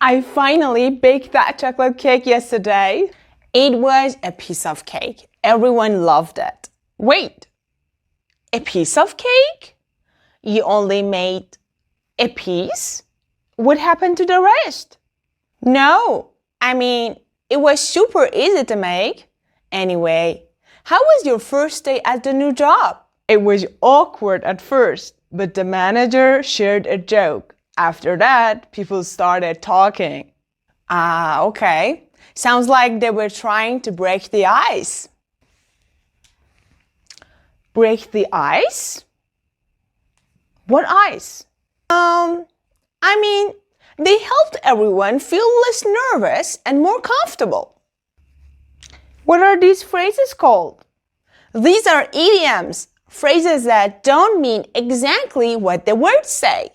I finally baked that chocolate cake yesterday. It was a piece of cake. Everyone loved it. Wait, a piece of cake? You only made a piece? What happened to the rest? No, it was super easy to make. Anyway, how was your first day at the new job? It was awkward at first, but the manager shared a joke. After that, people started talking. Okay. Sounds like they were trying to break the ice. Break the ice? What ice? They helped everyone feel less nervous and more comfortable. What are these phrases called? These are idioms, phrases that don't mean exactly what the words say.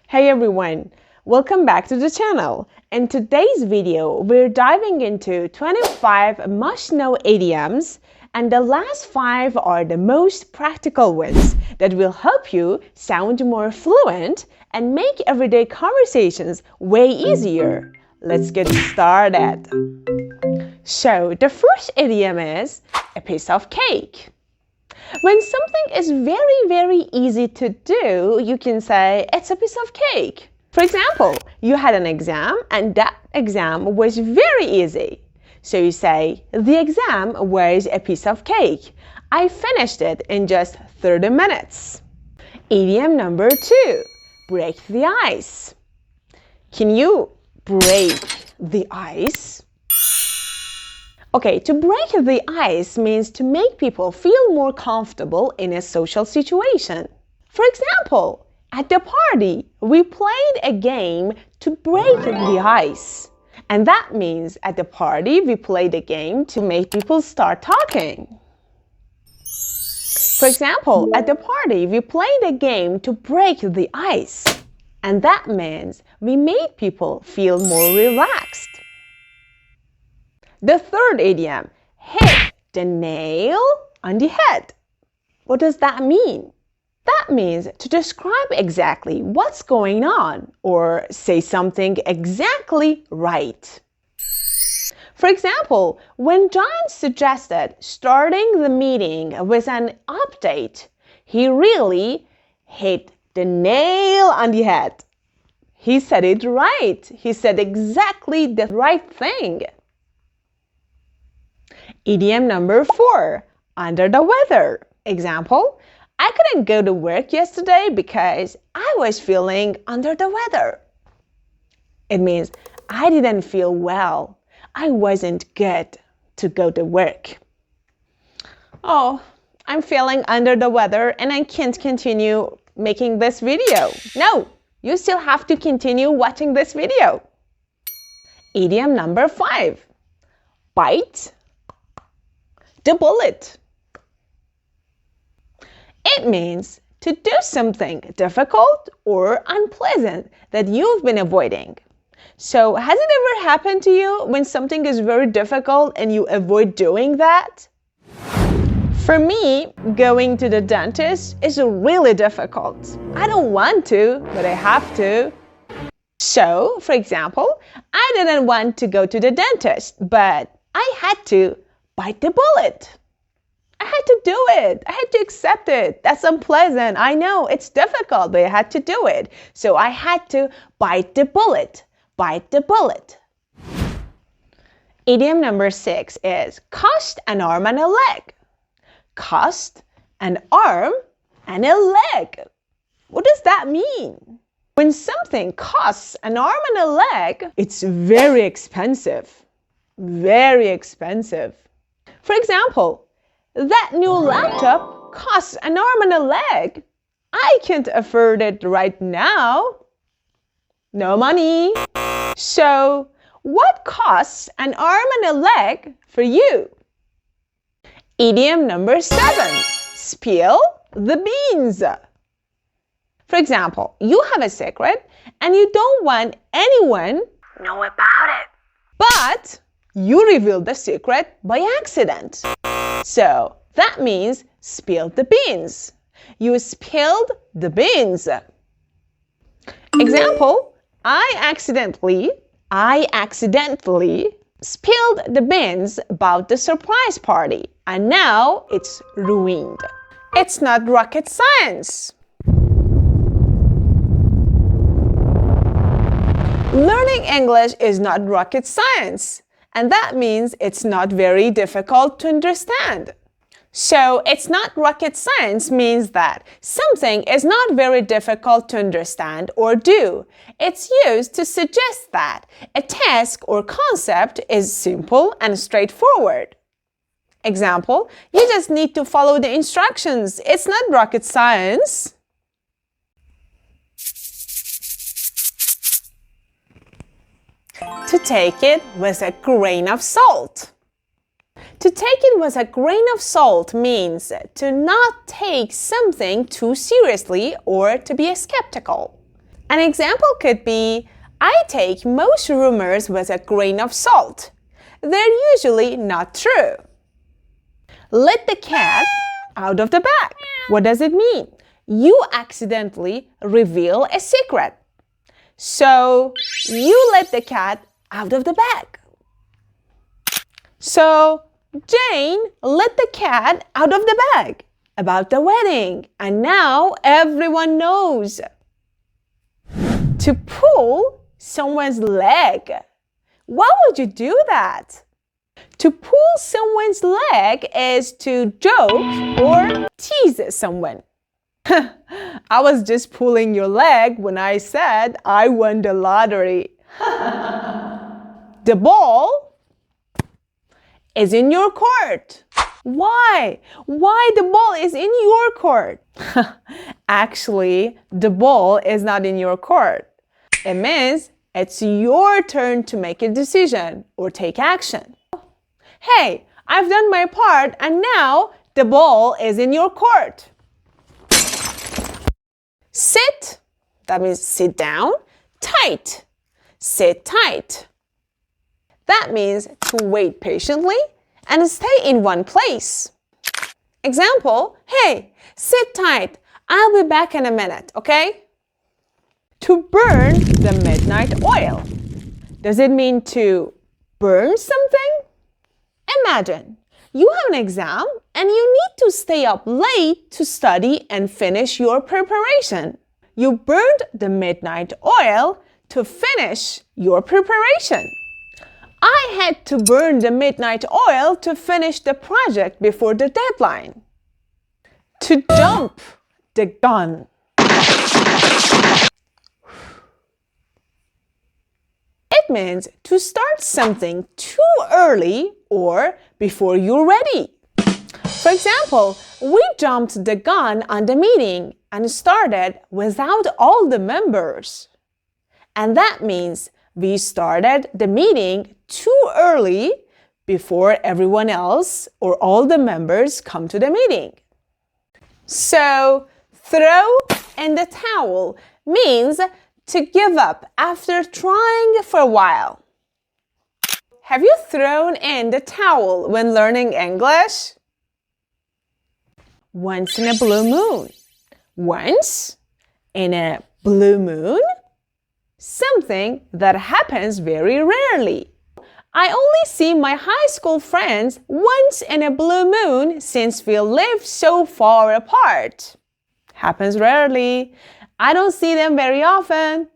Hey everyone, welcome back to the channel. In today's video, we're diving into 25 must-know idioms, and the last 5 are the most practical ones that will help you sound more fluent and make everyday conversations way easier. Let's get started. So, the first idiom is a piece of cake. When something is very easy to do, you can say it's a piece of cake. For example, you had an exam and that exam was very easy. So you say, the exam was a piece of cake. I finished it in just 30 minutes. Idiom number 2, break the ice. Can you break the ice? Okay, to break the ice means to make people feel more comfortable in a social situation. For example, at the party, we played a game to break the ice. And that means at the party, we played a game to make people start talking. For example, at the party, we played a game to break the ice. And that means we made people feel more relaxed. The third idiom, hit the nail on the head. What does that mean? That means to describe exactly what's going on or say something exactly right. For example, when John suggested starting the meeting with an update, he really hit the nail on the head. He said it right. He said exactly the right thing. Idiom number 4, under the weather. Example, I couldn't go to work yesterday because I was feeling under the weather. It means I didn't feel well. I wasn't good to go to work. Oh, I'm feeling under the weather and I can't continue making this video. No, you still have to continue watching this video. Idiom number 5, bite the bullet. It means to do something difficult or unpleasant that you've been avoiding. So, has it ever happened to you when something is very difficult and you avoid doing that? For me, going to the dentist is really difficult. I don't want to, but I have to. So, for example, I didn't want to go to the dentist, but I had to bite the bullet. I had to do it. I had to accept it. That's unpleasant. I know it's difficult, but I had to do it. So I had to bite the bullet. Bite the bullet. Idiom number 6 is cost an arm and a leg. Cost an arm and a leg. What does that mean? When something costs an arm and a leg, it's very expensive. Very expensive. For example, that new laptop costs an arm and a leg. I can't afford it right now. No money. So, what costs an arm and a leg for you? Idiom number 7, spill the beans. For example, you have a secret and you don't want anyone to know about it. But you revealed the secret by accident. So that means spill the beans. You spilled the beans. Example, I accidentally spilled the beans about the surprise party, and now it's ruined. It's not rocket science. Learning English is not rocket science, and that means it's not very difficult to understand. So, it's not rocket science means that something is not very difficult to understand or do. It's used to suggest that a task or concept is simple and straightforward. Example, you just need to follow the instructions. It's not rocket science. To take it with a grain of salt. To take it with a grain of salt means to not take something too seriously or to be skeptical. An example could be, I take most rumors with a grain of salt. They're usually not true. Let the cat out of the bag. What does it mean? You accidentally reveal a secret. So, you let the cat out of the bag. So, Jane let the cat out of the bag about the wedding, and now everyone knows. To pull someone's leg. Why would you do that? To pull someone's leg is to joke or tease someone. I was just pulling your leg when I said I won the lottery. The ball is in your court. Why? Why the ball is in your court? Actually, the ball is not in your court. It means it's your turn to make a decision or take action. Hey, I've done my part and now the ball is in your court. Sit, that means sit down. Tight, sit tight. That means to wait patiently and stay in one place. Example, hey, sit tight. I'll be back in a minute, okay? To burn the midnight oil. Does it mean to burn something? Imagine, you have an exam and you need to stay up late to study and finish your preparation. You burned the midnight oil to finish your preparation. I had to burn the midnight oil to finish the project before the deadline. To jump the gun. It means to start something too early or before you're ready. For example, we jumped the gun on the meeting and started without all the members. And that means we started the meeting too early before everyone else or all the members come to the meeting. So, throw in the towel means to give up after trying for a while. Have you thrown in the towel when learning English? Once in a blue moon. Once in a blue moon? Something that happens very rarely. I only see my high school friends once in a blue moon since we live so far apart. Happens rarely. I don't see them very often.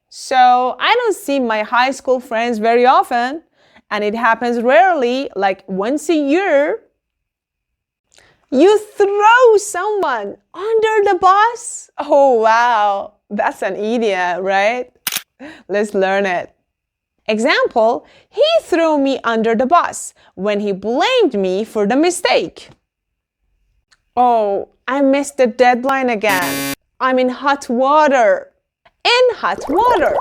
So I don't see my high school friends very often. And it happens rarely, like once a year. You throw someone under the bus? Oh, wow. That's an idiom, right? Let's learn it. Example, he threw me under the bus when he blamed me for the mistake. Oh, I missed the deadline again. I'm in hot water. In hot water.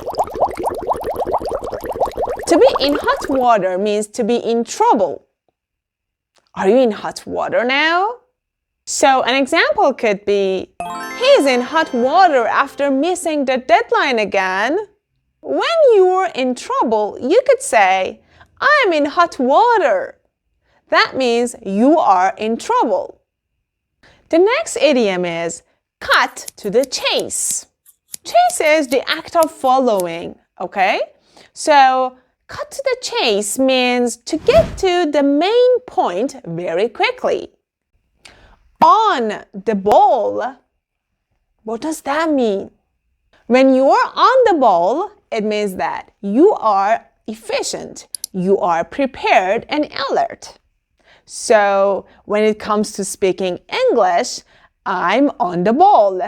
To be in hot water means to be in trouble. Are you in hot water now? So an example could be, he's in hot water after missing the deadline again. When you're in trouble, you could say, I'm in hot water. That means you are in trouble. The next idiom is cut to the chase. Chase is the act of following, okay? So, cut to the chase means to get to the main point very quickly. On the ball, what does that mean? When you are on the ball, it means that you are efficient, you are prepared and alert. So, when it comes to speaking English, I'm on the ball.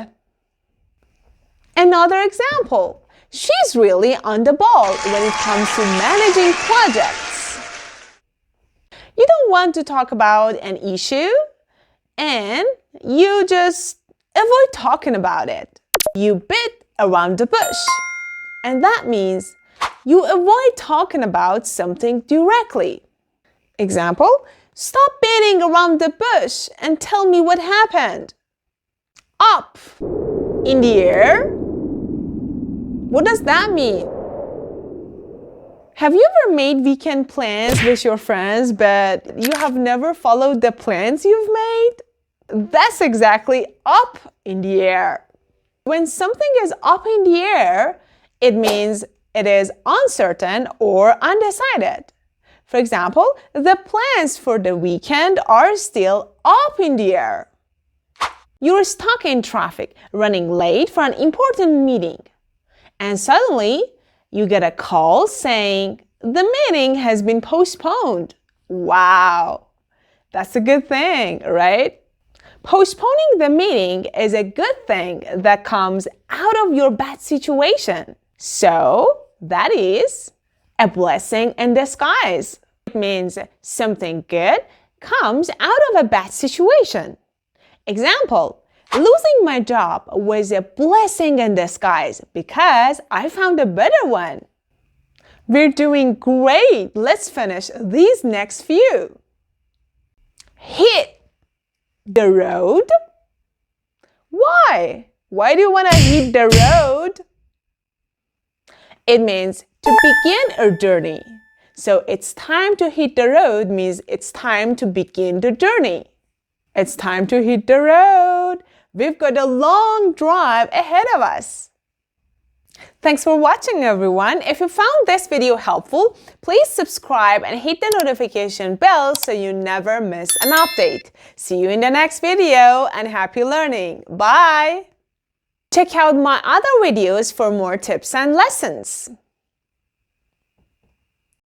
Another example, she's really on the ball when it comes to managing projects. You don't want to talk about an issue and you just avoid talking about it. You beat around the bush. And that means you avoid talking about something directly. Example, stop beating around the bush and tell me what happened. Up, in the air. What does that mean? Have you ever made weekend plans with your friends, but you have never followed the plans you've made? That's exactly up in the air. When something is up in the air, it means it is uncertain or undecided. For example, the plans for the weekend are still up in the air. You're stuck in traffic, running late for an important meeting. And suddenly, you get a call saying, the meeting has been postponed. Wow, that's a good thing, right? Postponing the meeting is a good thing that comes out of your bad situation. So, that is a blessing in disguise. It means something good comes out of a bad situation. Example, losing my job was a blessing in disguise because I found a better one. We're doing great. Let's finish these next few. Hit the road. Why? Why do you want to hit the road? It means to begin a journey. So it's time to hit the road means it's time to begin the journey. It's time to hit the road. We've got a long drive ahead of us. Thanks for watching, everyone. If you found this video helpful, please subscribe and hit the notification bell so you never miss an update. See you in the next video and happy learning. Bye! Check out my other videos for more tips and lessons.